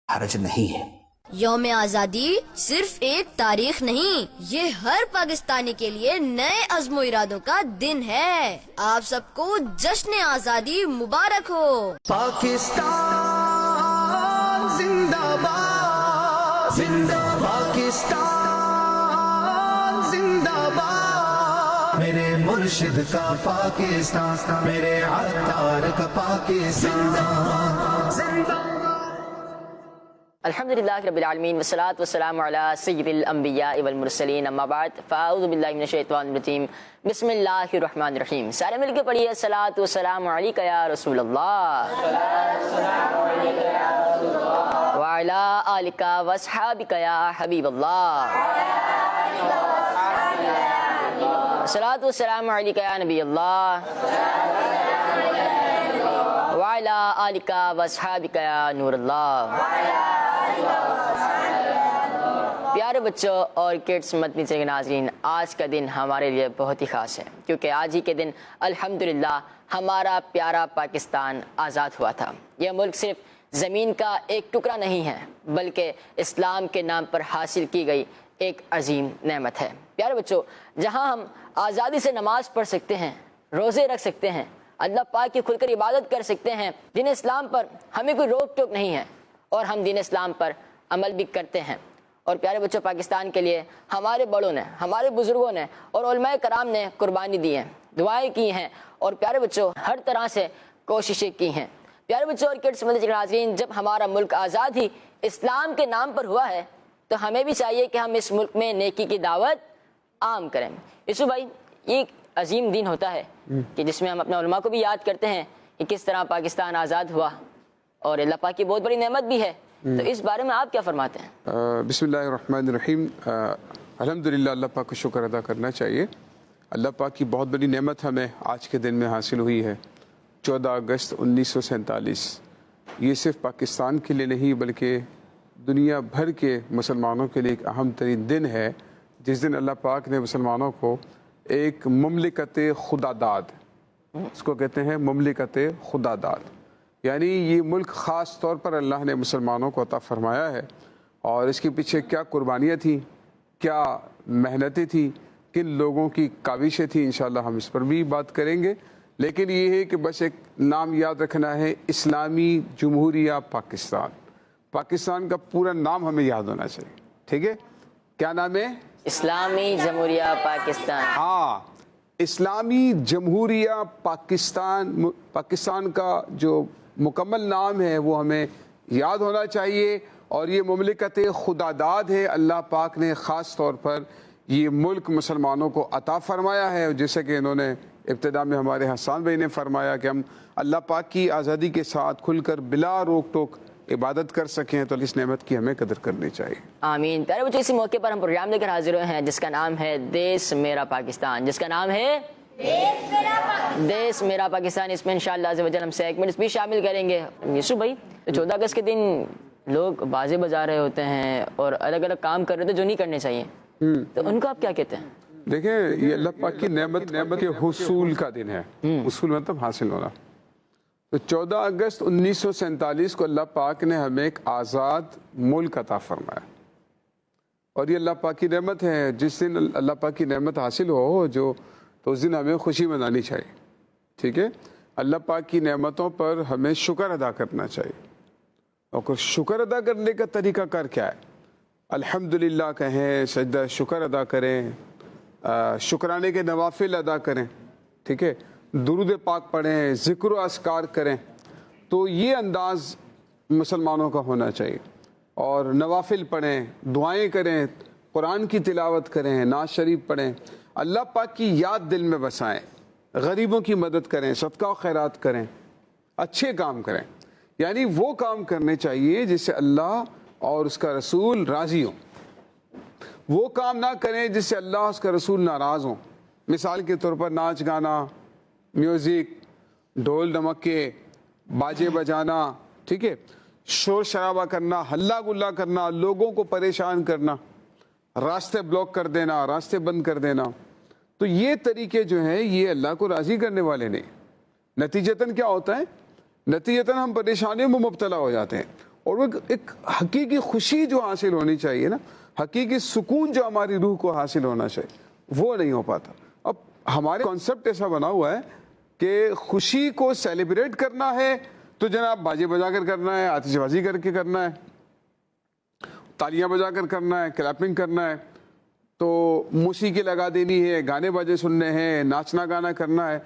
حرج نہیں ہے۔ یوم آزادی صرف ایک تاریخ نہیں، یہ ہر پاکستانی کے لیے نئے عزم و ارادوں کا دن ہے۔ آپ سب کو جشن آزادی مبارک ہو۔ پاکستان زندہ باد، زندہ پاکستان زندہ باد، میرے مرشد کا پاکستان، میرے عطار کا پاکستان زندہ۔ الحمدللہ رب العالمین والصلاة والسلام علی سید الانبیاء والمرسلین، اما بعد فاعوذ باللہ من الشیطان الرجیم، بسم اللہ الرحمن الرحیم۔ سارے مل کے پڑھیے الصلاۃ والسلام علیک یا رسول اللہ وعلی آلک واصحابک یا حبیب اللہ، الصلاۃ والسلام علیک یا نبی اللہ وعلی آلک واصحابک یا نور اللہ۔ پیارے بچوں اور کڈس مدنی چینل کے ناظرین، آج کا دن ہمارے لیے بہت ہی خاص ہے، کیونکہ آج ہی کے دن الحمدللہ ہمارا پیارا پاکستان آزاد ہوا تھا۔ یہ ملک صرف زمین کا ایک ٹکڑا نہیں ہے، بلکہ اسلام کے نام پر حاصل کی گئی ایک عظیم نعمت ہے۔ پیارے بچوں، جہاں ہم آزادی سے نماز پڑھ سکتے ہیں، روزے رکھ سکتے ہیں، اللہ پاک کی کھل کر عبادت کر سکتے ہیں، دین اسلام پر ہمیں کوئی روک ٹوک نہیں ہے، اور ہم دین اسلام پر عمل بھی کرتے ہیں۔ اور پیارے بچوں، پاکستان کے لیے ہمارے بڑوں نے، ہمارے بزرگوں نے اور علماء کرام نے قربانی دی ہے، دعائیں کی ہیں، اور پیارے بچوں ہر طرح سے کوششیں کی ہیں۔ پیارے بچوں اور کڈس مدنی چینل کے ناظرین، جب ہمارا ملک آزاد ہی اسلام کے نام پر ہوا ہے، تو ہمیں بھی چاہیے کہ ہم اس ملک میں نیکی کی دعوت عام کریں۔ یسو بھائی، یہ ایک عظیم دن ہوتا ہے کہ جس میں ہم اپنے علماء کو بھی یاد کرتے ہیں کہ کس طرح پاکستان آزاد ہوا، اور اللہ پاک کی بہت بڑی نعمت بھی ہے، تو اس بارے میں آپ کیا فرماتے ہیں؟ بسم اللہ الرحمن الرحیم۔ الحمدللہ اللہ پاک کو شکر ادا کرنا چاہیے۔ اللہ پاک کی بہت بڑی نعمت ہمیں آج کے دن میں حاصل ہوئی ہے، 14 اگست 1947۔ یہ صرف پاکستان کے لیے نہیں بلکہ دنیا بھر کے مسلمانوں کے لیے ایک اہم ترین دن ہے، جس دن اللہ پاک نے مسلمانوں کو ایک مملکت خدا داد، اس کو کہتے ہیں مملکت خدا داد، یعنی یہ ملک خاص طور پر اللہ نے مسلمانوں کو عطا فرمایا ہے، اور اس کے پیچھے کیا قربانیاں تھیں، کیا محنتیں تھیں، کن لوگوں کی کاوشیں تھیں، انشاءاللہ ہم اس پر بھی بات کریں گے۔ لیکن یہ ہے کہ بس ایک نام یاد رکھنا ہے، اسلامی جمہوریہ پاکستان۔ پاکستان کا پورا نام ہمیں یاد ہونا چاہیے، ٹھیک ہے؟ کیا نام ہے؟ اسلامی جمہوریہ پاکستان۔ ہاں، اسلامی جمہوریہ پاکستان۔ پاکستان کا جو مکمل نام ہے وہ ہمیں یاد ہونا چاہیے، اور یہ مملکت خدا داد ہے۔ اللہ پاک نے خاص طور پر یہ ملک مسلمانوں کو عطا فرمایا ہے، جیسے کہ انہوں نے ابتدا میں ہمارے حسان بھائی نے فرمایا کہ ہم اللہ پاک کی آزادی کے ساتھ کھل کر بلا روک ٹوک عبادت کر سکیں، تو اس نعمت کی ہمیں قدر کرنی چاہیے۔ آمین۔ پیارے بچوں، اسی موقع پر ہم پروگرام لے کر حاضر ہوئے ہیں جس کا نام ہے دیس میرا پاکستان، جس کا نام ہے دیس میرا پاکستان۔ اس میں انشاءاللہ عز و جل ہم سیگمنٹس بھی شامل کریں گے۔ یسو بھائی، 14 اگست کے دن لوگ بازے بجا رہے ہوتے ہیں اور الگ الگ کام کر رہے ہوتے جو نہیں کرنے چاہیے، تو ان کو آپ کیا کہتے ہیں؟ دیکھیں، یہ اللہ پاک کی نعمت کے حصول کا دن ہے، حصول مطلب حاصل ہونا۔ تو 14 اگست 1947 کو اللہ پاک نے ہمیں ایک آزاد ملک عطا فرمایا، اور یہ اللہ پاک کی نعمت ہے۔ جس دن اللہ پاک کی نعمت حاصل ہو تو اس دن ہمیں خوشی منانی چاہیے، ٹھیک ہے؟ اللہ پاک کی نعمتوں پر ہمیں شکر ادا کرنا چاہیے، اور شکر ادا کرنے کا طریقہ کار کیا ہے؟ الحمدللہ کہیں، سجدہ شکر ادا کریں، شکرانے کے نوافل ادا کریں، ٹھیک ہے؟ درود پاک پڑھیں، ذکر و اذکار کریں، تو یہ انداز مسلمانوں کا ہونا چاہیے۔ اور نوافل پڑھیں، دعائیں کریں، قرآن کی تلاوت کریں، نعت شریف پڑھیں، اللہ پاک کی یاد دل میں بسائیں، غریبوں کی مدد کریں، صدقہ و خیرات کریں، اچھے کام کریں، یعنی وہ کام کرنے چاہیے جس سے اللہ اور اس کا رسول راضی ہوں۔ وہ کام نہ کریں جس سے اللہ اور اس کا رسول ناراض ہوں۔ مثال کے طور پر ناچ گانا، میوزک، ڈھول ڈمکے، باجے بجانا، ٹھیک ہے، شور شرابہ کرنا، ہلا گلا کرنا، لوگوں کو پریشان کرنا، راستے بلاک کر دینا، راستے بند کر دینا، تو یہ طریقے جو ہیں یہ اللہ کو راضی کرنے والے نہیں۔ نتیجتاً کیا ہوتا ہے؟ نتیجتاً ہم پریشانیوں میں مبتلا ہو جاتے ہیں۔ اور وہ ایک حقیقی خوشی جو حاصل ہونی چاہیے نا، حقیقی سکون جو ہماری روح کو حاصل ہونا چاہیے، وہ نہیں ہو پاتا۔ اب ہمارے کانسیپٹ ایسا بنا ہوا ہے کہ خوشی کو سیلیبریٹ کرنا ہے تو جناب باجے بجا کر کرنا ہے، آتش بازی کر کے کرنا ہے، تالیاں بجا کر کرنا ہے، کلیپنگ کرنا ہے، تو موسیقی لگا دینی ہے، گانے باجے سننے ہیں، ناچنا گانا کرنا ہے۔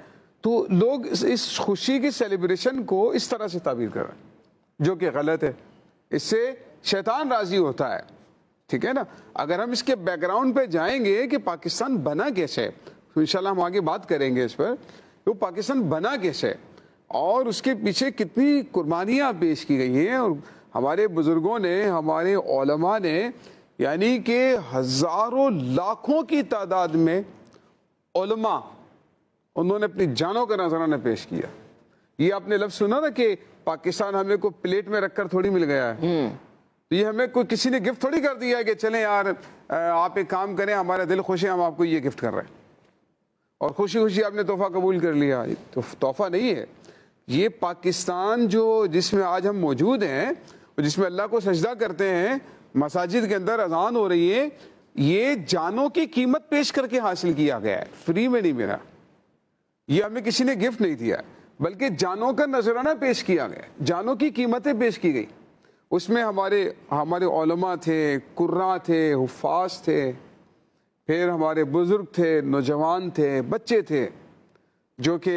تو لوگ اس خوشی کی سیلیبریشن کو اس طرح سے تعبیر کر رہے ہیں جو کہ غلط ہے، اس سے شیطان راضی ہوتا ہے، ٹھیک ہے نا۔ اگر ہم اس کے بیک گراؤنڈ پہ جائیں گے کہ پاکستان بنا کیسے، تو انشاءاللہ ہم آگے بات کریں گے اس پر، وہ پاکستان بنا کیسے اور اس کے پیچھے کتنی قربانیاں پیش کی گئی ہیں، اور ہمارے بزرگوں نے، ہمارے علماء نے، یعنی کہ ہزاروں لاکھوں کی تعداد میں علماء انہوں نے اپنی جانوں کا نذرانہ پیش کیا۔ یہ آپ نے لفظ سنا نا کہ پاکستان ہمیں کو پلیٹ میں رکھ کر تھوڑی مل گیا ہے، تو یہ ہمیں کوئی کسی نے گفٹ تھوڑی کر دیا ہے کہ چلیں یار آپ ایک کام کریں، ہمارا دل خوش ہے، ہم آپ کو یہ گفٹ کر رہے ہیں اور خوشی خوشی آپ نے تحفہ قبول کر لیا۔ تو تحفہ نہیں ہے یہ، پاکستان جو جس میں آج ہم موجود ہیں، جس میں اللہ کو سجدہ کرتے ہیں، مساجد کے اندر اذان ہو رہی ہے، یہ جانوں کی قیمت پیش کر کے حاصل کیا گیا ہے، فری میں نہیں ملا، یہ ہمیں کسی نے گفٹ نہیں دیا، بلکہ جانوں کا نذرانہ پیش کیا گیا، جانوں کی قیمتیں پیش کی گئی۔ اس میں ہمارے علماء تھے، قراء تھے، حفاظ تھے، پھر ہمارے بزرگ تھے، نوجوان تھے، بچے تھے، جو کہ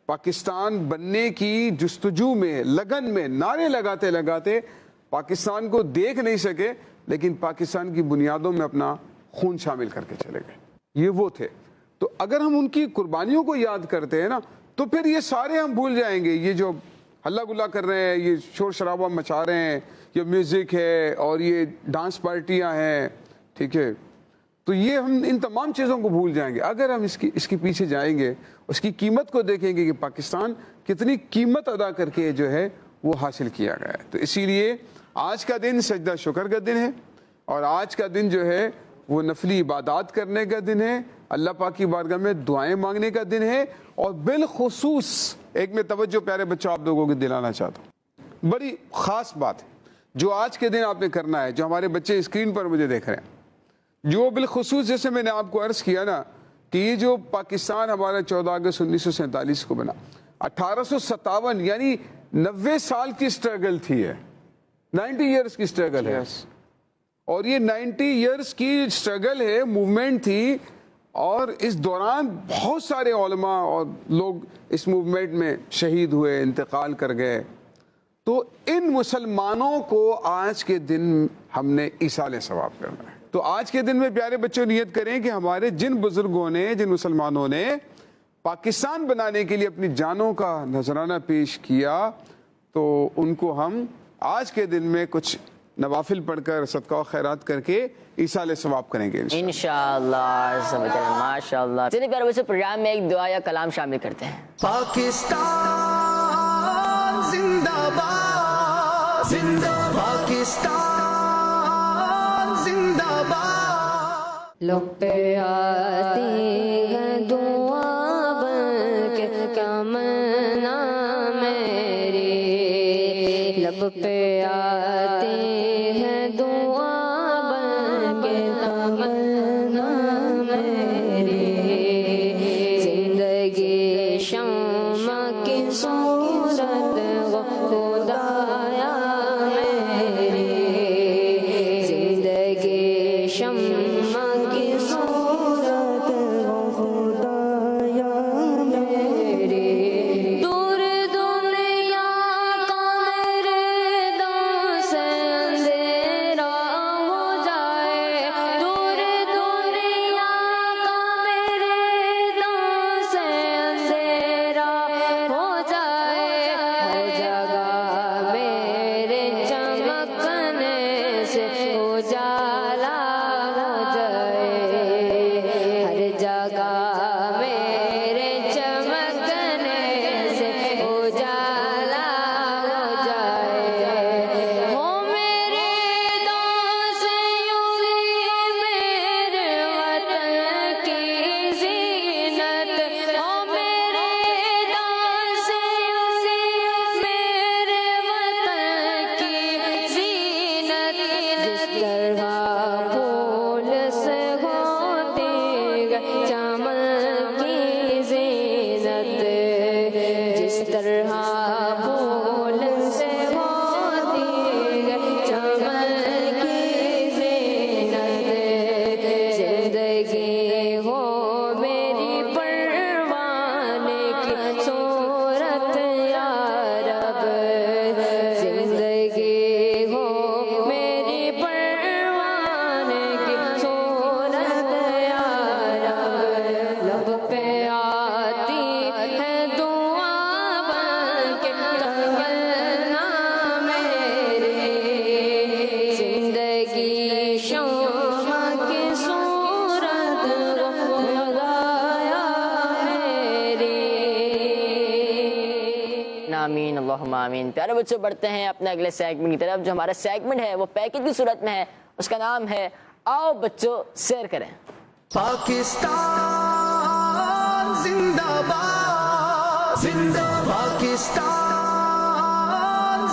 پاکستان بننے کی جستجو میں، لگن میں نعرے لگاتے لگاتے پاکستان کو دیکھ نہیں سکے، لیکن پاکستان کی بنیادوں میں اپنا خون شامل کر کے چلے گئے، یہ وہ تھے۔ تو اگر ہم ان کی قربانیوں کو یاد کرتے ہیں نا، تو پھر یہ سارے ہم بھول جائیں گے، یہ جو ہلا گلا کر رہے ہیں، یہ شور شرابہ مچا رہے ہیں، یہ میوزک ہے اور یہ ڈانس پارٹیاں ہیں، ٹھیک ہے، تو یہ ہم ان تمام چیزوں کو بھول جائیں گے اگر ہم اس کے پیچھے جائیں گے، اس کی قیمت کو دیکھیں گے کہ پاکستان کتنی قیمت ادا کر کے جو ہے وہ حاصل کیا گیا ہے۔ تو اسی لیے آج کا دن سجدہ شکر کا دن ہے، اور آج کا دن جو ہے وہ نفلی عبادات کرنے کا دن ہے، اللہ پاک کی بارگاہ میں دعائیں مانگنے کا دن ہے، اور بالخصوص ایک میں توجہ پیارے بچوں آپ لوگوں کو دلانا چاہتا ہوں، بڑی خاص بات ہے جو آج کے دن آپ نے کرنا ہے، جو ہمارے بچے اسکرین پر مجھے دیکھ رہے ہیں، جو بالخصوص جیسے میں نے آپ کو عرض کیا نا کہ یہ جو پاکستان ہمارا 14 اگست 1947 کو بنا، 1857 یعنی 90 سال کی سٹرگل تھی ہے، 90 ایئرز کی سٹرگل ہے، اور یہ 90 ایئرز کی سٹرگل ہے، موومنٹ تھی، اور اس دوران بہت سارے علماء اور لوگ اس موومنٹ میں شہید ہوئے، انتقال کر گئے۔ تو ان مسلمانوں کو آج کے دن ہم نے ایصال ثواب کرنا ہے۔ تو آج کے دن میں پیارے بچوں نیت کریں کہ ہمارے جن بزرگوں نے، جن مسلمانوں نے پاکستان بنانے کے لیے اپنی جانوں کا نذرانہ پیش کیا، تو ان کو ہم آج کے دن میں کچھ نوافل پڑھ کر، صدقہ و خیرات کر کے ایصال ثواب کریں گے انشاءاللہ۔ ماشاءاللہ۔ چلیے پیارے بچوں، پروگرام میں ایک دعا یا کلام شامل کرتے ہیں۔ پاکستان زندہ باد، زندہ پاکستان زندہ باد۔ لب پہ آتی ہے دعا بن کے تمنا میری، لب پہ آتی ہے دعا بن کے تمنا میری، زندگی شمع کی صورت خدایا میری، زندگی شمع کی صورت خدایا میری، دور دنیا کا میرے دو سے اللہم آمین۔ پیارے بچوں بڑھتے ہیں اپنے اگلے سیگمنٹ کی طرف۔ جو ہمارا سیگمنٹ ہے وہ پیکج کی صورت میں ہے، اس کا نام ہے آؤ بچوں سیر کریں۔ پاکستان زندہ باد، زندہ پاکستان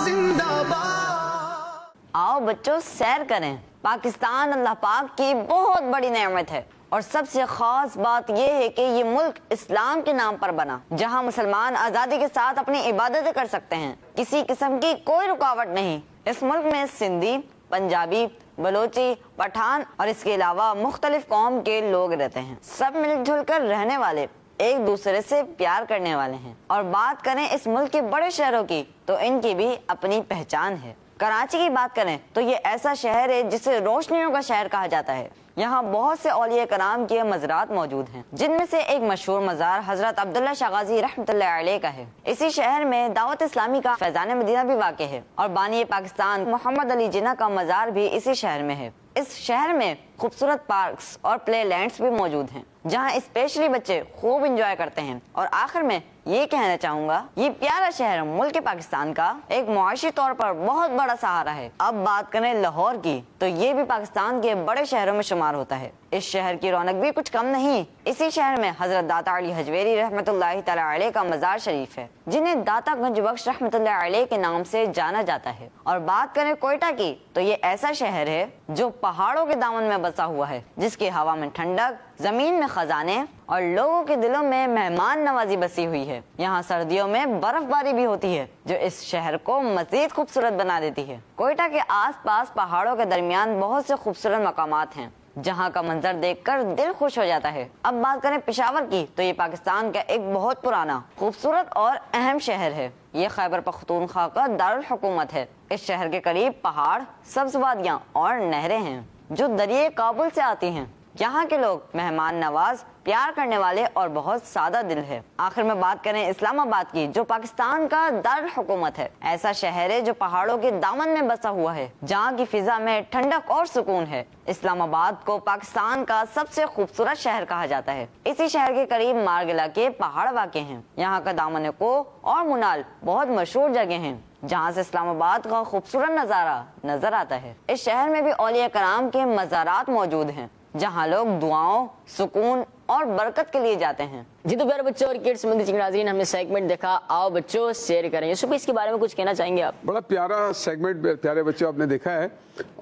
زندہ باد۔ آؤ بچوں سیر کریں۔ پاکستان اللہ پاک کی بہت بڑی نعمت ہے، اور سب سے خاص بات یہ ہے کہ یہ ملک اسلام کے نام پر بنا، جہاں مسلمان آزادی کے ساتھ اپنی عبادتیں کر سکتے ہیں، کسی قسم کی کوئی رکاوٹ نہیں۔ اس ملک میں سندھی، پنجابی، بلوچی، پٹھان اور اس کے علاوہ مختلف قوم کے لوگ رہتے ہیں۔ سب مل جل کر رہنے والے، ایک دوسرے سے پیار کرنے والے ہیں۔ اور بات کریں اس ملک کے بڑے شہروں کی تو ان کی بھی اپنی پہچان ہے۔ کراچی کی بات کریں تو یہ ایسا شہر ہے جسے روشنیوں کا شہر کہا جاتا ہے۔ یہاں بہت سے اولیاء کرام کے مزارات موجود ہیں، جن میں سے ایک مشہور مزار حضرت عبداللہ شاہ غازی رحمۃ اللہ علیہ کا ہے۔ اسی شہر میں دعوت اسلامی کا فیضان مدینہ بھی واقع ہے، اور بانی پاکستان محمد علی جناح کا مزار بھی اسی شہر میں ہے۔ اس شہر میں خوبصورت پارکس اور پلے لینڈز بھی موجود ہیں، جہاں اسپیشلی بچے خوب انجوائے کرتے ہیں۔ اور آخر میں یہ کہنا چاہوں گا، یہ پیارا شہر ملک پاکستان کا ایک معاشی طور پر بہت بڑا سہارا ہے۔ اب بات کریں لاہور کی تو یہ بھی پاکستان کے بڑے شہروں میں شمار ہوتا ہے۔ اس شہر کی رونق بھی کچھ کم نہیں۔ اسی شہر میں حضرت داتا علی حجویری رحمۃ اللہ تعالی علیہ کا مزار شریف ہے، جنہیں داتا گنج بخش رحمۃ اللہ علیہ کے نام سے جانا جاتا ہے۔ اور بات کریں کوئٹہ کی تو یہ ایسا شہر ہے جو پہاڑوں کے دامن میں بسا ہوا ہے، جس کی ہوا میں ٹھنڈک، زمین میں خزانے اور لوگوں کے دلوں میں مہمان نوازی بسی ہوئی ہے۔ یہاں سردیوں میں برف باری بھی ہوتی ہے، جو اس شہر کو مزید خوبصورت بنا دیتی ہے۔ کوئٹہ کے آس پاس پہاڑوں کے درمیان بہت سے خوبصورت مقامات ہیں، جہاں کا منظر دیکھ کر دل خوش ہو جاتا ہے۔ اب بات کریں پشاور کی تو یہ پاکستان کا ایک بہت پرانا، خوبصورت اور اہم شہر ہے۔ یہ خیبر پختونخوا کا دارالحکومت ہے۔ اس شہر کے قریب پہاڑ، سبز وادیاں اور نہریں ہیں جو دریائے کابل سے آتی ہیں۔ یہاں کے لوگ مہمان نواز، پیار کرنے والے اور بہت سادہ دل ہے۔ آخر میں بات کریں اسلام آباد کی، جو پاکستان کا دارالحکومت ہے۔ ایسا شہر ہے جو پہاڑوں کے دامن میں بسا ہوا ہے، جہاں کی فضا میں ٹھنڈک اور سکون ہے۔ اسلام آباد کو پاکستان کا سب سے خوبصورت شہر کہا جاتا ہے۔ اسی شہر کے قریب مارگلا کے پہاڑ واقع ہیں۔ یہاں کا دامن کو اور منال بہت مشہور جگہ ہیں، جہاں سے اسلام آباد کا خوبصورت نظارہ نظر آتا ہے۔ اس شہر میں بھی اولیاء کرام کے مزارات موجود ہیں، جہاں لوگ دعاؤں، سکون اور برکت کے لیے جاتے ہیں۔ جی تو پیارے بچوں اور کڈس مدنی ناظرین، ہم نے سیگمنٹ دیکھا آؤ بچوں سیر کریں۔ یوسف اس کے بارے میں کچھ کہنا چاہیں گے آپ؟ بڑا پیارا سیگمنٹ پیارے بچوں آپ نے دیکھا ہے،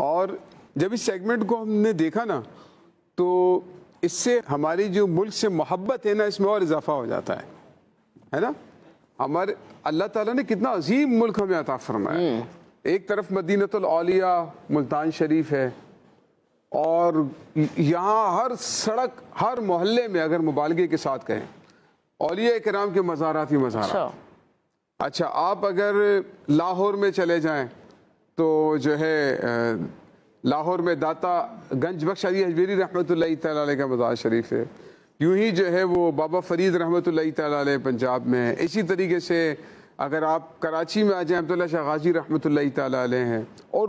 اور جب اس سیگمنٹ کو ہم نے دیکھا نا تو اس سے ہماری جو ملک سے محبت ہے نا، اس میں اور اضافہ ہو جاتا ہے نا۔ ہمارے اللہ تعالیٰ نے کتنا عظیم ملک ہمیں عطا فرمایا۔ ایک طرف مدینۃ الاولیاء ملتان شریف ہے، اور یہاں ہر سڑک، ہر محلے میں اگر مبالغے کے ساتھ کہیں اولیاء کرام کے مزارات ہی مزارات۔ اچھا آپ اگر لاہور میں چلے جائیں تو جو ہے لاہور میں داتا گنج بخش علی حجویری رحمۃ اللہ تعالی علیہ کا مزار شریف ہے۔ یوں ہی جو ہے وہ بابا فرید رحمۃ اللہ تعالی علیہ پنجاب میں ہے۔ اسی طریقے سے اگر آپ کراچی میں آ جائیں عبداللہ شاہ غازی رحمۃ اللہ تعالی علیہ ہیں، اور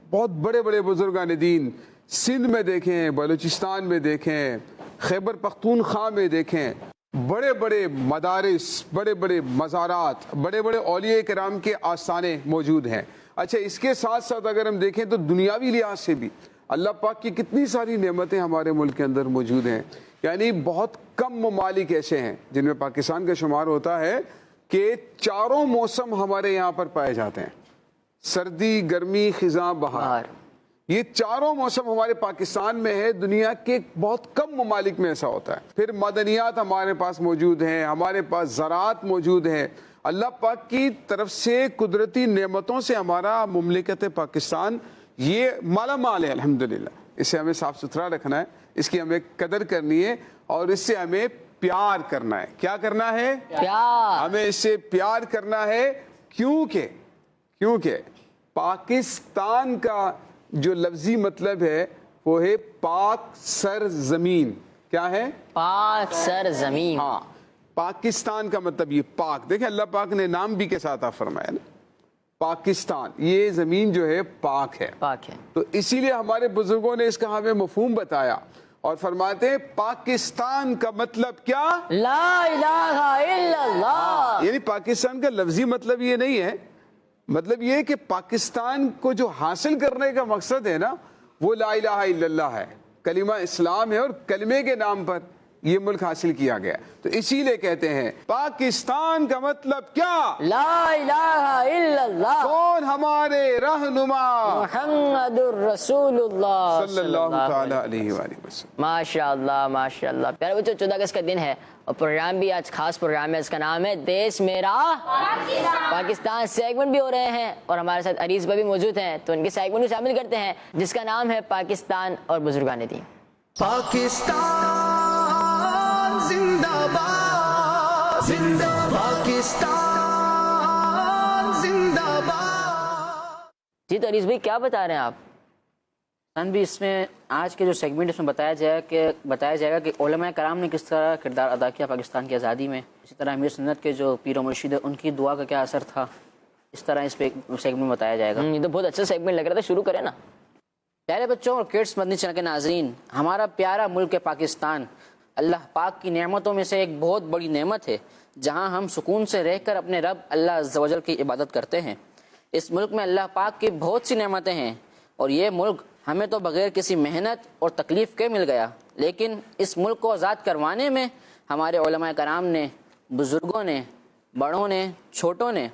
بہت بڑے بڑے بزرگان دین سندھ میں دیکھیں، بلوچستان میں دیکھیں، خیبر پختونخوا میں دیکھیں، بڑے بڑے مدارس، بڑے بڑے مزارات، بڑے بڑے اولیاء کرام کے آستانے موجود ہیں۔ اچھا اس کے ساتھ ساتھ اگر ہم دیکھیں تو دنیاوی لحاظ سے بھی اللہ پاک کی کتنی ساری نعمتیں ہمارے ملک کے اندر موجود ہیں۔ یعنی بہت کم ممالک ایسے ہیں جن میں پاکستان کا شمار ہوتا ہے کہ چاروں موسم ہمارے یہاں پر پائے جاتے ہیں، سردی، گرمی، خزاں، بہار۔ یہ چاروں موسم ہمارے پاکستان میں ہے، دنیا کے بہت کم ممالک میں ایسا ہوتا ہے۔ پھر معدنیات ہمارے پاس موجود ہیں، ہمارے پاس زراعت موجود ہے۔ اللہ پاک کی طرف سے قدرتی نعمتوں سے ہمارا مملکت پاکستان یہ مالا مال ہے الحمدللہ۔ اسے ہمیں صاف ستھرا رکھنا ہے، اس کی ہمیں قدر کرنی ہے، اور اس سے ہمیں پیار کرنا ہے۔ کیا کرنا ہے؟ پیار۔ ہمیں اس سے پیار کرنا ہے، کیونکہ پاکستان کا جو لفظی مطلب ہے وہ ہے پاک سر زمین۔ کیا ہے؟ پاک سر زمین۔ ہاں، پاکستان کا مطلب یہ پاک۔ دیکھیں اللہ پاک نے نام بھی کے ساتھ فرمایا نا، پاکستان، یہ زمین جو ہے پاک ہے۔ پاک ہے۔ تو اسی لیے ہمارے بزرگوں نے اس کا ہمیں مفہوم بتایا، اور فرماتے ہیں پاکستان کا مطلب کیا؟ لا الہ الا اللہ. یعنی پاکستان کا لفظی مطلب یہ نہیں ہے، مطلب یہ ہے کہ پاکستان کو جو حاصل کرنے کا مقصد ہے نا وہ لا الہ الا اللہ ہے، کلمہ اسلام ہے، اور کلمے کے نام پر یہ ملک حاصل کیا گیا. تو اسی لیے کہتے ہیں پاکستان کا مطلب کیا؟ لا الہ الا اللہ کون ہمارے رہنما؟ محمد الرسول اللہ صلی اللہ تعالی علیہ وآلہ وسلم. ماشاء اللہ ماشاء اللہ. پیارے بچوں 14 اگست کا دن ہے اور پروگرام بھی آج خاص پروگرام ہے، اس کا نام ہے دیش میرا پاکستان. سیگمنٹ بھی ہو رہے ہیں اور ہمارے ساتھ عریض بھائی بھی موجود ہیں، تو ان کے سیگمنٹ کو شامل کرتے ہیں جس کا نام ہے پاکستان اور بزرگان دین. پاکستان زندہ باد، زندہ پاکستان زندہ باد. جی تو عریض بھائی کیا بتا رہے ہیں آپ؟ بھی اس میں آج کے جو سیگمنٹ اس میں بتایا جائے گا کہ علماء کرام نے کس طرح کردار ادا کیا پاکستان کی آزادی میں، اسی طرح امیر سنت کے جو پیر و مرشد ان کی دعا کا کیا اثر تھا، اس طرح اس پہ سیگمنٹ میں بتایا جائے گا. یہ تو بہت اچھا سیگمنٹ لگ رہا تھا، شروع کریں نا. پیارے بچوں اور کڈس مدنی چینل کے ناظرین، ہمارا پیارا ملک پاکستان اللہ پاک کی نعمتوں میں سے ایک بہت بڑی نعمت ہے، جہاں ہم سکون سے رہ کر اپنے رب اللہ عز و جل کی عبادت کرتے ہیں. اس ملک میں اللہ پاک کی بہت سی نعمتیں ہیں اور یہ ملک ہمیں تو بغیر کسی محنت اور تکلیف کے مل گیا، لیکن اس ملک کو آزاد کروانے میں ہمارے علماء کرام نے، بزرگوں نے، بڑوں نے، چھوٹوں نے،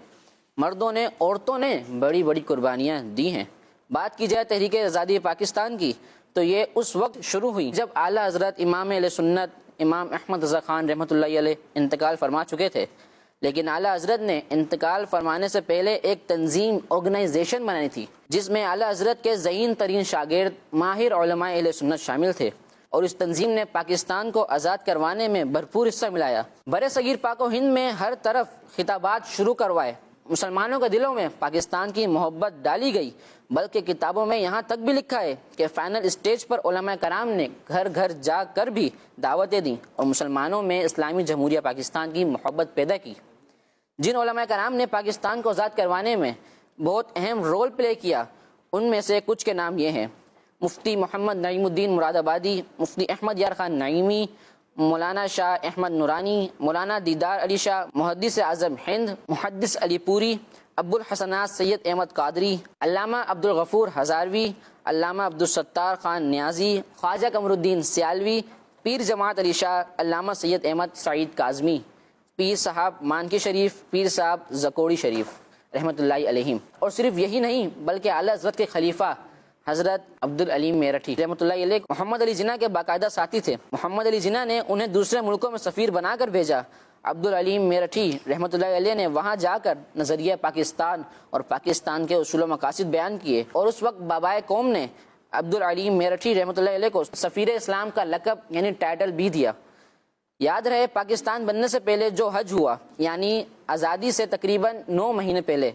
مردوں نے، عورتوں نے بڑی بڑی قربانیاں دی ہیں. بات کی جائے تحریک آزادی پاکستان کی تو یہ اس وقت شروع ہوئی جب اعلیٰ حضرت امام اہل سنت امام احمد رضا خان رحمۃ اللہ علیہ انتقال فرما چکے تھے، لیکن اعلیٰ حضرت نے انتقال فرمانے سے پہلے ایک تنظیم آرگنائزیشن بنائی تھی جس میں اعلیٰ حضرت کے ذہین ترین شاگرد ماہر علماء اہل سنت شامل تھے، اور اس تنظیم نے پاکستان کو آزاد کروانے میں بھرپور حصہ ملایا. بر صغیر پاک و ہند میں ہر طرف خطابات شروع کروائے، مسلمانوں کے دلوں میں پاکستان کی محبت ڈالی گئی، بلکہ کتابوں میں یہاں تک بھی لکھا ہے کہ فائنل اسٹیج پر علماء کرام نے گھر گھر جا کر بھی دعوتیں دیں اور مسلمانوں میں اسلامی جمہوریہ پاکستان کی محبت پیدا کی. جن علماء کرام نے پاکستان کو آزاد کروانے میں بہت اہم رول پلے کیا، ان میں سے کچھ کے نام یہ ہیں: مفتی محمد نعیم الدین مراد آبادی، مفتی احمد یار خان نعیمی، مولانا شاہ احمد نورانی، مولانا دیدار علی شاہ، محدث اعظم ہند، محدث علی پوری، ابو الحسنات سید احمد قادری، علامہ عبدالغفور ہزاروی، علامہ عبدالستار خان نیازی، خواجہ قمر الدین سیالوی، پیر جماعت علی شاہ، علامہ سید احمد سعید کاظمی، پیر صاحب مانکی شریف، پیر صاحب زکوڑی شریف رحمۃ اللہ علیہم. اور صرف یہی نہیں بلکہ اعلیٰ حضرت کے خلیفہ حضرت عبدالعلیم میرٹھی رحمۃ اللہ علیہ محمد علی جناح کے باقاعدہ ساتھی تھے. محمد علی جناح نے انہیں دوسرے ملکوں میں سفیر بنا کر بھیجا. عبدالعلیم میرٹھی رحمۃ اللہ علیہ نے وہاں جا کر نظریہ پاکستان اور پاکستان کے اصول و مقاصد بیان کیے، اور اس وقت بابائے قوم نے عبدالعلیم میرٹھی رحمۃ اللہ علیہ کو سفیر اسلام کا لقب یعنی ٹائٹل بھی دیا. یاد رہے پاکستان بننے سے پہلے جو حج ہوا، یعنی آزادی سے تقریباً 9 مہینے پہلے،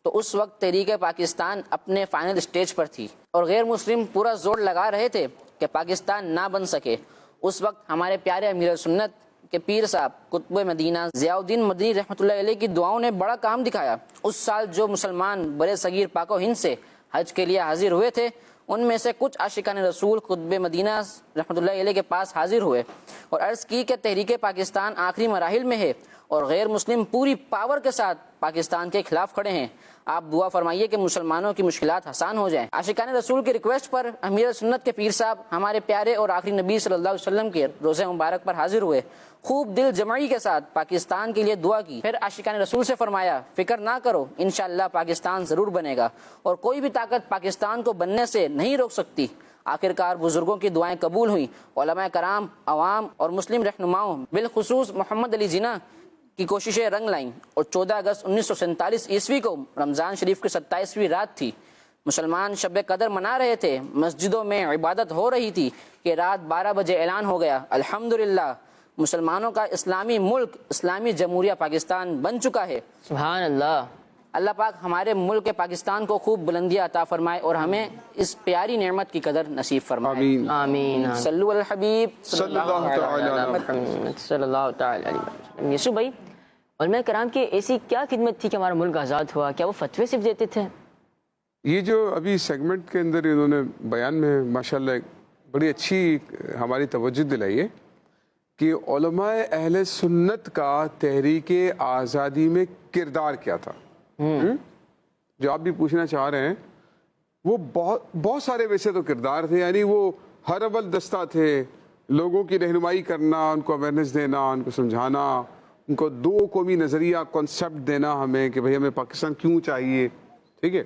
تو اس وقت تحریک پاکستان اپنے فائنل اسٹیج پر تھی اور غیر مسلم پورا زور لگا رہے تھے کہ پاکستان نہ بن سکے. اس وقت ہمارے پیارے امیر سنت کے پیر صاحب قطب مدینہ ضیاء الدین مدنی رحمۃ اللہ علیہ کی دعاؤں نے بڑا کام دکھایا. اس سال جو مسلمان بر صغیر پاک و ہند سے حج کے لیے حاضر ہوئے تھے، ان میں سے کچھ عاشقان رسول قطب مدینہ رحمۃ اللہ علیہ کے پاس حاضر ہوئے اور عرض کی کہ تحریک پاکستان آخری مراحل میں ہے اور غیر مسلم پوری پاور کے ساتھ پاکستان کے خلاف کھڑے ہیں. آپ دعا فرمائیے کہ مسلمانوں کی مشکلات آسان ہو جائیں. عاشقان رسول کی ریکویسٹ پر امیر سنت کے پیر صاحب ہمارے پیارے اور آخری نبی صلی اللہ علیہ وسلم کے روزہ مبارک پر حاضر ہوئے، خوب دل جمعی کے ساتھ پاکستان کے لیے دعا کی. پھر عاشقان رسول سے فرمایا فکر نہ کرو، انشاءاللہ پاکستان ضرور بنے گا اور کوئی بھی طاقت پاکستان کو بننے سے نہیں روک سکتی. آخرکار بزرگوں کی دعائیں قبول ہوئیں. علماء کرام، عوام اور مسلم رہنماؤں بالخصوص محمد علی جناح کی کوششیں رنگ لائیں اور 14 اگست 1947 عیسوی کو رمضان شریف کی 27ویں رات تھی. مسلمان شب قدر منا رہے تھے، مسجدوں میں عبادت ہو رہی تھی کہ رات 12 بجے اعلان ہو گیا الحمدللہ مسلمانوں کا اسلامی ملک اسلامی جمہوریہ پاکستان بن چکا ہے. سبحان اللہ. اللہ پاک ہمارے ملک پاکستان کو خوب بلندیاں عطا فرمائے اور ہمیں اس پیاری نعمت کی قدر نصیب فرمائے. آمین. آمین. صلو علی الحبیب صلی اللہ تعالی علی محمد صلی اللہ تعالی علیہ وسلم. یسوع بھائی، علماء کرام کی ایسی کیا خدمت تھی کہ ہمارا ملک آزاد ہوا؟ کیا وہ فتوے صرف دیتے تھے؟ یہ جو ابھی سیگمنٹ کے اندر انہوں نے بیان میں ماشاءاللہ ایک بڑی اچھی ہماری توجہ دلائی ہے کہ علماء اہل سنت کا تحریک آزادی میں کردار کیا تھا. جو آپ بھی پوچھنا چاہ رہے ہیں وہ بہت سارے ویسے تو کردار تھے, یعنی وہ ہر اول دستہ تھے, لوگوں کی رہنمائی کرنا, ان کو اویئرنیس دینا, ان کو سمجھانا, ان کو دو قومی نظریہ کانسیپٹ دینا ہمیں کہ بھئی ہمیں پاکستان کیوں چاہیے, ٹھیک ہے.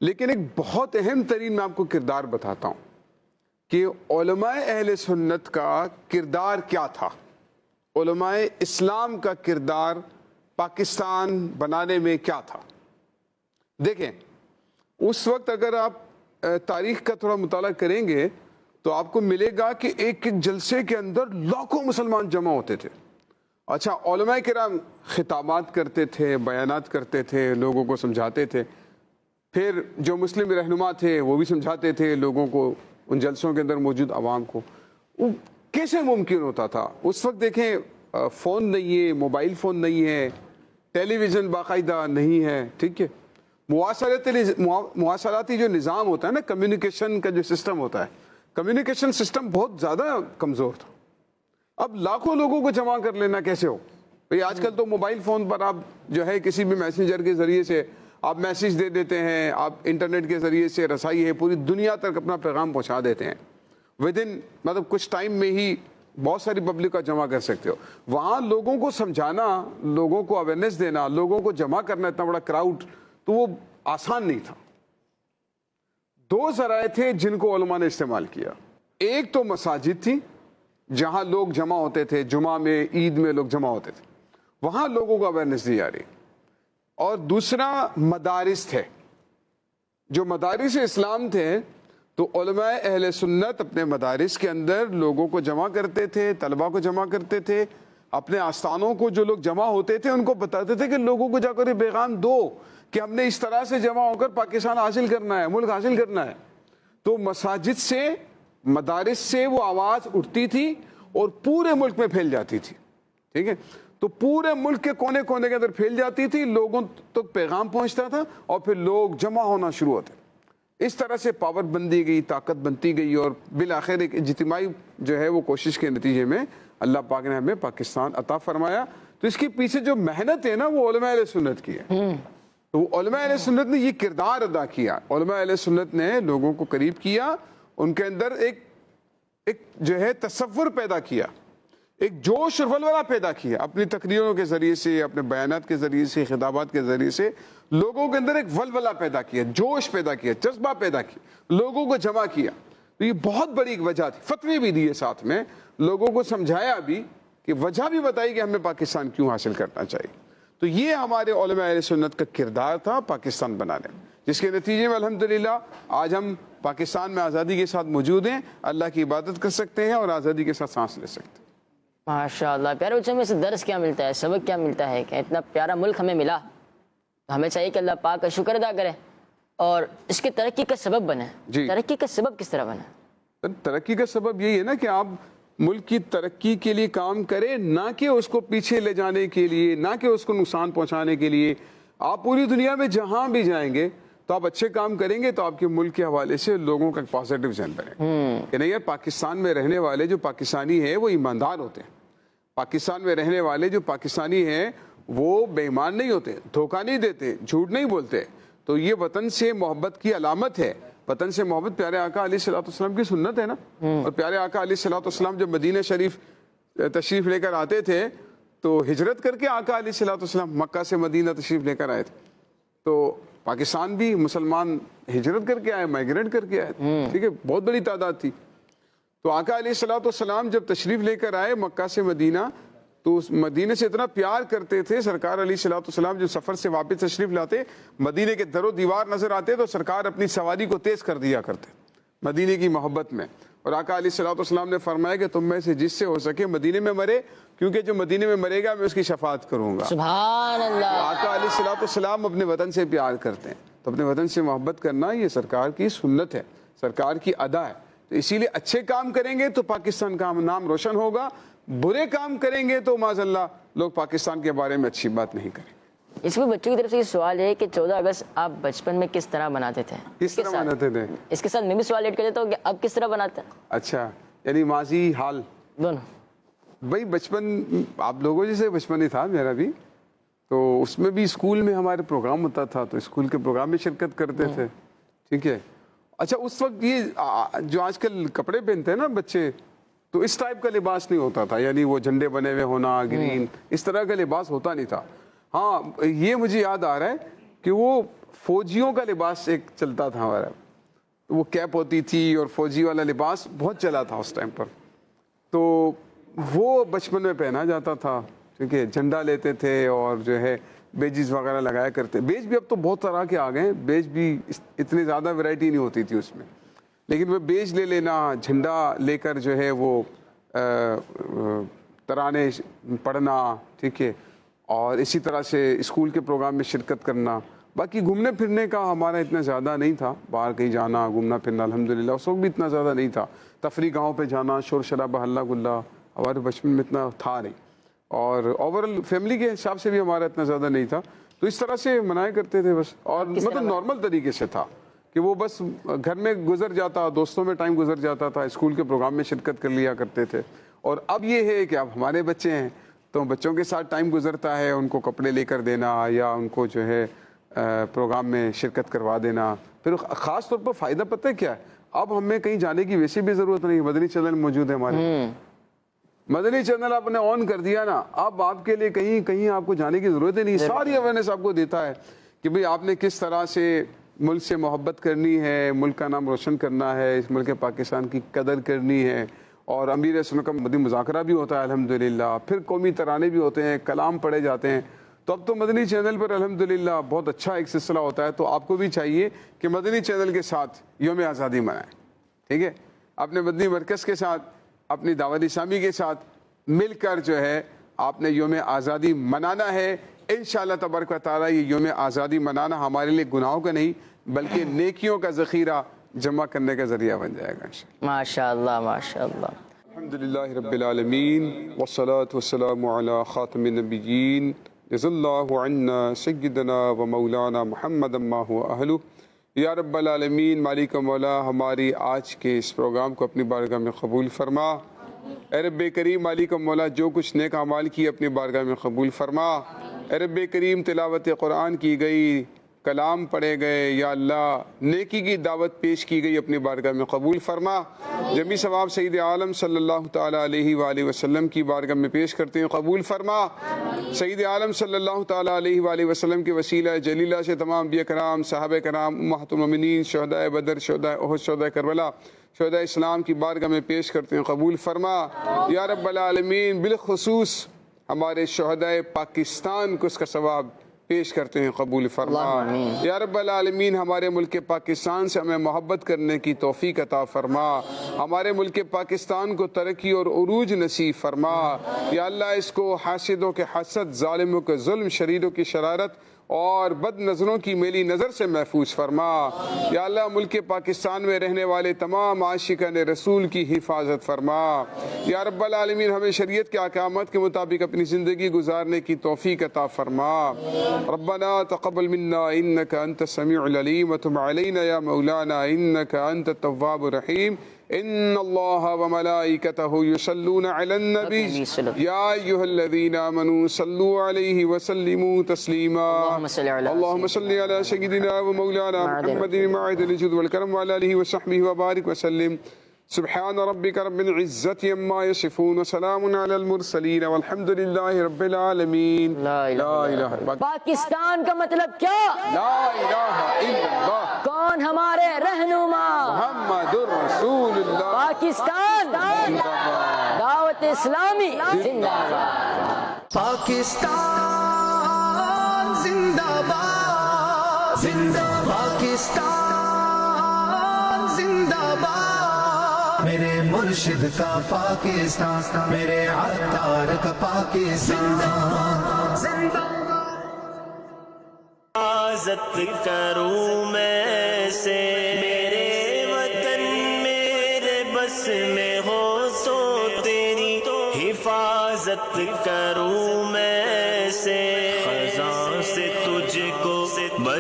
لیکن ایک بہت اہم ترین میں آپ کو کردار بتاتا ہوں کہ علماء اہل سنت کا کردار کیا تھا, علماء اسلام کا کردار پاکستان بنانے میں کیا تھا. دیکھیں اس وقت اگر آپ تاریخ کا تھوڑا مطالعہ کریں گے تو آپ کو ملے گا کہ ایک ایک جلسے کے اندر لاکھوں مسلمان جمع ہوتے تھے. اچھا, علماء کرام خطابات کرتے تھے, بیانات کرتے تھے, لوگوں کو سمجھاتے تھے, پھر جو مسلم رہنما تھے وہ بھی سمجھاتے تھے لوگوں کو, ان جلسوں کے اندر موجود عوام کو. کیسے ممکن ہوتا تھا اس وقت؟ دیکھیں فون نہیں ہے, موبائل فون نہیں ہے, ٹیلی ویژن باقاعدہ نہیں ہے, ٹھیک ہے. مواصلاتی جو نظام ہوتا ہے نا, کمیونیکیشن کا جو سسٹم ہوتا ہے, کمیونیکیشن سسٹم بہت زیادہ کمزور تھا. اب لاکھوں لوگوں کو جمع کر لینا کیسے ہو بھئی؟ آج کل تو موبائل فون پر آپ جو ہے کسی بھی میسنجر کے ذریعے سے آپ میسیج دے دیتے ہیں, آپ انٹرنیٹ کے ذریعے سے رسائی ہے, پوری دنیا تک اپنا پیغام پہنچا دیتے ہیں. ودن مطلب کچھ ٹائم میں ہی بہت ساری پبلک کا جمع کر سکتے ہو. وہاں لوگوں کو سمجھانا, لوگوں کو اویئرنیس دینا, لوگوں کو جمع کرنا, اتنا بڑا کراؤڈ, تو وہ آسان نہیں تھا. دو ذرائع تھے جن کو علماء نے استعمال کیا. ایک تو مساجد تھی جہاں لوگ جمع ہوتے تھے, جمعہ میں, عید میں لوگ جمع ہوتے تھے, وہاں لوگوں کو اویئرنیس دی جا رہی. اور دوسرا مدارس تھے, جو مدارس اسلام تھے, تو علماء اہل سنت اپنے مدارس کے اندر لوگوں کو جمع کرتے تھے, طلبہ کو جمع کرتے تھے, اپنے آستانوں کو جو لوگ جمع ہوتے تھے ان کو بتاتے تھے کہ لوگوں کو جا کر یہ پیغام دو کہ ہم نے اس طرح سے جمع ہو کر پاکستان حاصل کرنا ہے, ملک حاصل کرنا ہے. تو مساجد سے, مدارس سے وہ آواز اٹھتی تھی اور پورے ملک میں پھیل جاتی تھی, ٹھیک ہے. تو پورے ملک کے کونے کونے کے اندر پھیل جاتی تھی, لوگوں تک پیغام پہنچتا تھا اور پھر لوگ جمع ہونا شروع ہوتے. اس طرح سے پاور بندی گئی, طاقت بنتی گئی, اور بالآخر ایک اجتماعی جو ہے وہ کوشش کے نتیجے میں اللہ پاک نے ہمیں پاکستان عطا فرمایا. تو اس کے پیچھے جو محنت ہے نا وہ علماء اہل سنت کی ہے. تو علماء اہل سنت نے یہ کردار ادا کیا. علماء اہل سنت نے لوگوں کو قریب کیا, ان کے اندر ایک جو ہے تصور پیدا کیا, ایک جوش اور ولولہ پیدا کیا. اپنی تقریروں کے ذریعے سے, اپنے بیانات کے ذریعے سے, خطابات کے ذریعے سے لوگوں کے اندر ایک ولولہ پیدا کیا, جوش پیدا کیا, جذبہ پیدا کیا, لوگوں کو جمع کیا. تو یہ بہت بڑی ایک وجہ تھی. فتوے بھی دیے ساتھ میں, لوگوں کو سمجھایا بھی, کہ وجہ بھی بتائی کہ ہمیں پاکستان کیوں حاصل کرنا چاہیے. تو یہ ہمارے علماء اہل سنت کا کردار تھا پاکستان بنانے میں, جس کے نتیجے میں الحمدللہ آج ہم پاکستان میں آزادی کے ساتھ موجود ہیں, اللہ کی عبادت کر سکتے ہیں اور آزادی کے ساتھ سانس لے سکتے ہیں. ماشاءاللہ. پیارے بچوں میں سے درس کیا ملتا ہے, سبق کیا ملتا ہے کہ اتنا پیارا ملک ہمیں ملا, ہمیں چاہیے کہ اللہ پاک کا شکر ادا کریں اور اس کی ترقی کا سبب بنے. ترقی کا سبب کس طرح بنے؟ ترقی کا سبب یہی ہے نا کہ آپ ملک کی ترقی کے لیے کام کریں, نہ کہ اس کو پیچھے لے جانے کے لیے, نہ کہ اس کو نقصان پہنچانے کے لیے. آپ پوری دنیا میں جہاں بھی جائیں گے تو آپ اچھے کام کریں گے تو آپ کے ملک کے حوالے سے لوگوں کا پازیٹیو ذہن بنے کہ نہیں یار پاکستان میں رہنے والے جو پاکستانی ہیں وہ ایماندار ہوتے ہیں, پاکستان میں رہنے والے جو پاکستانی ہیں وہ بے ایمان نہیں ہوتے, دھوکہ نہیں دیتے, جھوٹ نہیں بولتے. تو یہ وطن سے محبت کی علامت ہے. وطن سے محبت پیارے آقا علیہ الصلوۃ والسلام کی سنت ہے نا. اور پیارے آقا علیہ الصلوۃ والسلام جب مدینہ شریف تشریف لے کر آتے تھے تو ہجرت کر کے آقا علیہ الصلوۃ والسلام مکہ سے مدینہ تشریف لے کر آئے تھے. تو پاکستان بھی مسلمان ہجرت کر کے آئے, مائگریٹ کر کے آئے, ٹھیک ہے, بہت بڑی تعداد تھی. تو آقا علیہ الصلوۃ والسلام جب تشریف لے کر آئے مکہ سے مدینہ تو مدینہ سے اتنا پیار کرتے تھے. سرکار علیہ الصلوۃ والسلام جو سفر سے واپس تشریف لاتے, مدینہ کے در و دیوار نظر آتے تو سرکار اپنی سواری کو تیز کر دیا کرتے مدینہ کی محبت میں. اور آقا علیہ الصلوۃ والسلام نے فرمایا کہ تم میں سے جس سے ہو سکے مدینہ میں مرے, کیونکہ جو مدینہ میں مرے گا میں اس کی شفاعت کروں گا. سبحان اللہ. آقا علیہ الصلوۃ والسلام اپنے وطن سے پیار کرتے ہیں, تو اپنے وطن سے محبت کرنا یہ سرکار کی سنت ہے, سرکار کی ادا ہے. تو اسی لیے اچھے کام کریں گے تو پاکستان کا نام روشن ہوگا, برے کام کریں گے تو معاذ اللہ لوگ پاکستان کے بارے میں اچھی بات نہیں کریں. اس میں بچوں کی طرف سے یہ سوال ہے کہ 14 اگست آپ بچپن میں کس طرح مناتے تھے؟ کس طرح مناتے تھے؟ اس کے ساتھ میں بھی سوال ایڈ کر دیتا ہوں کہ اب کس طرح بناتے ہیں؟ اچھا، یعنی ماضی حال دونوں؟ بھائی بچپن آپ لوگوں جیسے بچپن ہی تھا میرا بھی، تو اس میں بھی اسکول میں ہمارے پروگرام ہوتا تھا تو اسکول کے پروگرام میں شرکت کرتے تھے. ٹھیک ہے. اچھا اس وقت یہ جو آج کل کپڑے پہنتے ہیں نا بچے، تو اس ٹائپ کا لباس نہیں ہوتا تھا، یعنی وہ جھنڈے بنے ہوئے ہونا، گرین، اس طرح کا لباس ہوتا نہیں تھا. ہاں یہ مجھے یاد آ رہا ہے کہ وہ فوجیوں کا لباس ایک چلتا تھا ہمارا، وہ کیپ ہوتی تھی اور فوجی والا لباس بہت چلا تھا اس ٹائم پر، تو وہ بچپن میں پہنا جاتا تھا. ٹھیک ہے. جھنڈا لیتے تھے اور جو ہے بیجز وغیرہ لگایا کرتے. بیج بھی اب تو بہت طرح کے آ گئے ہیں، بیج بھی اتنی زیادہ ویرائٹی نہیں ہوتی تھی اس میں، لیکن وہ بیج لے لینا، جھنڈا لے کر جو ہے وہ ترانے پڑھنا. ٹھیک ہے. اور اسی طرح سے اسکول کے پروگرام میں شرکت کرنا. باقی گھومنے پھرنے کا ہمارا اتنا زیادہ نہیں تھا، باہر کہیں جانا گھومنا پھرنا الحمدللہ اس وقت بھی اتنا زیادہ نہیں تھا. تفریح گاہوں پہ جانا، شور شرابہ ہلہ گلا ہمارے بچپن میں اتنا تھا نہیں، اور اوور آل فیملی کے حساب سے بھی ہمارا اتنا زیادہ نہیں تھا. تو اس طرح سے منایا کرتے تھے بس، اور مطلب نارمل طریقے سے تھا کہ وہ بس گھر میں گزر جاتا، دوستوں میں ٹائم گزر جاتا تھا، اسکول کے پروگرام میں شرکت کر لیا کرتے تھے. اور اب یہ ہے کہ اب ہمارے بچے ہیں تو بچوں کے ساتھ ٹائم گزرتا ہے، ان کو کپڑے لے کر دینا یا ان کو جو ہے پروگرام میں شرکت کروا دینا. پھر خاص طور پر فائدہ پتہ ہے کیا ہے؟ اب ہمیں کہیں جانے کی ویسے بھی ضرورت نہیں، مدنی چینل موجود ہے ہمارے. مدنی چینل آپ نے آن کر دیا نا، اب آپ کے لیے کہیں آپ کو جانے کی ضرورت ہی نہیں. ساری اویئرنیس آپ کو دیتا ہے کہ بھئی آپ نے کس طرح سے ملک سے محبت کرنی ہے، ملک کا نام روشن کرنا ہے، اس ملک پاکستان کی قدر کرنی ہے. اور امیر سنت کا مدنی مذاکرہ بھی ہوتا ہے الحمدللہ، پھر قومی ترانے بھی ہوتے ہیں، کلام پڑھے جاتے ہیں. تو اب تو مدنی چینل پر الحمدللہ بہت اچھا ایک سلسلہ ہوتا ہے. تو آپ کو بھی چاہیے کہ مدنی چینل کے ساتھ یوم آزادی منائیں. ٹھیک ہے. اپنے مدنی مرکز کے ساتھ، اپنی دعوت اسلامی کے ساتھ مل کر جو ہے آپ نے یوم آزادی منانا ہے. انشاءاللہ تبارک و تعالیٰ یہ یوم آزادی منانا ہمارے لیے گناہوں کا نہیں بلکہ نیکیوں کا ذخیرہ جمع کرنے کا ذریعہ بن جائے گا. ماشاءاللہ ماشاءاللہ. الحمدللہ رب العالمین والصلاة والسلام علی خاتم النبیین جزا اللہ عنا سیدنا و مولانا محمد ما هو اہلہ. یا رب العالمین، مالک مولا، ہماری آج کے اس پروگرام کو اپنی بارگاہ میں قبول فرما. اے رب کریم مالک مولا، جو کچھ نیک اعمال کی اپنی بارگاہ میں قبول فرما. اے رب کریم تلاوت قرآن کی گئی، کلام پڑھے گئے، یا اللہ نیکی کی دعوت پیش کی گئی، اپنی بارگاہ میں قبول فرما. جمی ثواب سید عالم صلی اللہ تعالیٰ علیہ وآلہ وسلم کی بارگاہ میں پیش کرتے ہیں، قبول فرما. سید عالم صلی اللہ تعالیٰ علیہ وآلہ وسلم کے وسیلہ جلیلہ سے تمام انبیاء کرام، صحابہ کرام، امہات المومنین، شہداء بدر، شہداء احد، شہداء کربلا، شہداء اسلام کی بارگاہ میں پیش کرتے ہیں، قبول فرما. یا رب العالمین، بالخصوص ہمارے شہداء پاکستان کو اس کا ثواب پیش کرتے ہیں، قبول فرما. یا رب العالمین، ہمارے ملک پاکستان سے ہمیں محبت کرنے کی توفیق عطا فرما. ہمارے ملک پاکستان کو ترقی اور عروج نصیب فرما. یا اللہ اس کو حاسدوں کے حسد، ظالموں کے ظلم، شریروں کی شرارت اور بد نظروں کی میلی نظر سے محفوظ فرما. یا اللہ ملک پاکستان میں رہنے والے تمام عاشقان رسول کی حفاظت فرما. یا رب العالمین، ہمیں شریعت کے احکامات کے مطابق اپنی زندگی گزارنے کی توفیق عطا فرما. ربنا تقبل منا انك انت السميع العليم وتب علينا يا مولانا انك انت التواب الرحيم. ان الله وملائكته يصلون على النبي يا ايها الذين امنوا صلوا عليه وسلموا تسليما. اللهم صل على سيدنا ومولانا محمد المعد الجود والكرم وعلى اله وصحبه وبارك وسلم. سبحان ربك رب العزة عما يصفون وسلام على المرسلين والحمد لله رب العالمين. لا الہ الا پاکستان کا مطلب کیا؟ لا الہ الا اللہ کون ہمارے رہنما؟ محمد رسول اللہ. پاکستان دعوت اسلامی زندہ باد. پاکستان زندہ باد، زندہ پاکستان زندہ باد. میرے مرشد کا پاکستان، میرے عطار کا پاکستان زندہ. حفاظت کروں میں سے میرے وطن میرے بس میں ہو تو تیری حفاظت کروں میں سے خزاں سے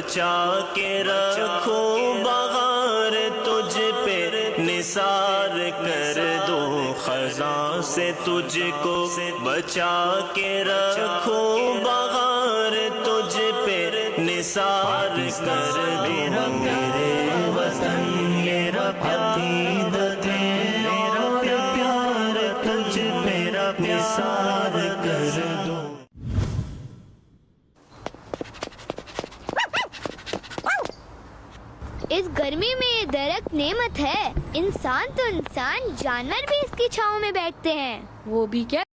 بچا کے رکھوں بغار تجھ پہ نثار کر دوں خزاں سے تجھ کو بچا کے رکھوں بغار تجھ پہ نثار کر دوں میرے وطن میرا عقیدت میرا پیار تجھ میرا نثار کر دوں. اس گرمی میں یہ درخت نعمت ہے. انسان تو انسان، جانور بھی اس کی چھاؤں میں بیٹھتے ہیں. وہ بھی کیا